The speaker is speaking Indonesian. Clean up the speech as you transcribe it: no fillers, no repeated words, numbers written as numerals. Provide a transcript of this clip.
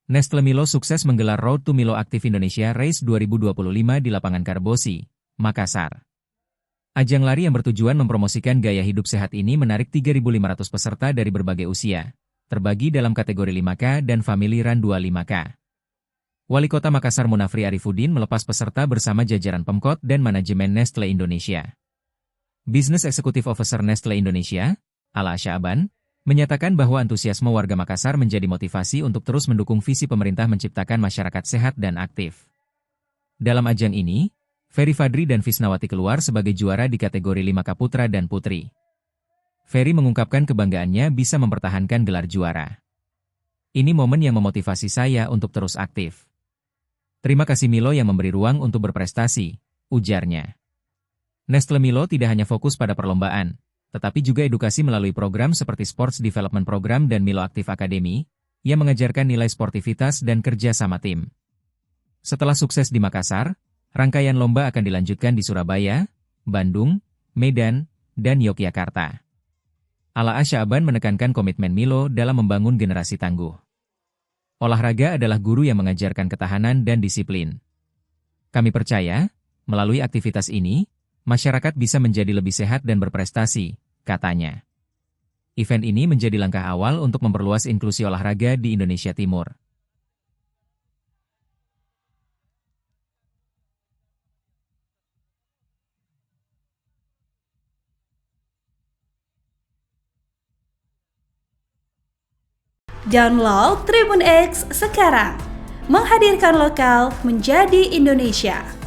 Nestle Milo sukses menggelar Road to Milo Active Indonesia Race 2025 di lapangan Karbosi, Makassar. Ajang lari yang bertujuan mempromosikan gaya hidup sehat ini menarik 3.500 peserta dari berbagai usia, terbagi dalam kategori 5K dan Family Run 25K. Wali Kota Makassar Munafri Arifuddin melepas peserta bersama jajaran Pemkot dan manajemen Nestle Indonesia. Business Executive Officer Nestle Indonesia, Ala Sya'ban, menyatakan bahwa antusiasme warga Makassar menjadi motivasi untuk terus mendukung visi pemerintah menciptakan masyarakat sehat dan aktif. Dalam ajang ini, Ferry Fadri dan Fisnawati keluar sebagai juara di kategori 5K Putra dan Putri. Ferry mengungkapkan kebanggaannya bisa mempertahankan gelar juara. Ini momen yang memotivasi saya untuk terus aktif. Terima kasih Milo yang memberi ruang untuk berprestasi, ujarnya. Nestle Milo tidak hanya fokus pada perlombaan, tetapi juga edukasi melalui program seperti Sports Development Program dan Milo Active Academy, yang mengajarkan nilai sportivitas dan kerja sama tim. Setelah sukses di Makassar, rangkaian lomba akan dilanjutkan di Surabaya, Bandung, Medan, dan Yogyakarta. Ala Sya'ban menekankan komitmen Milo dalam membangun generasi tangguh. Olahraga adalah guru yang mengajarkan ketahanan dan disiplin. Kami percaya, melalui aktivitas ini, masyarakat bisa menjadi lebih sehat dan berprestasi, katanya. Event ini menjadi langkah awal untuk memperluas inklusi olahraga di Indonesia Timur. Download Tribun X sekarang, menghadirkan lokal menjadi Indonesia.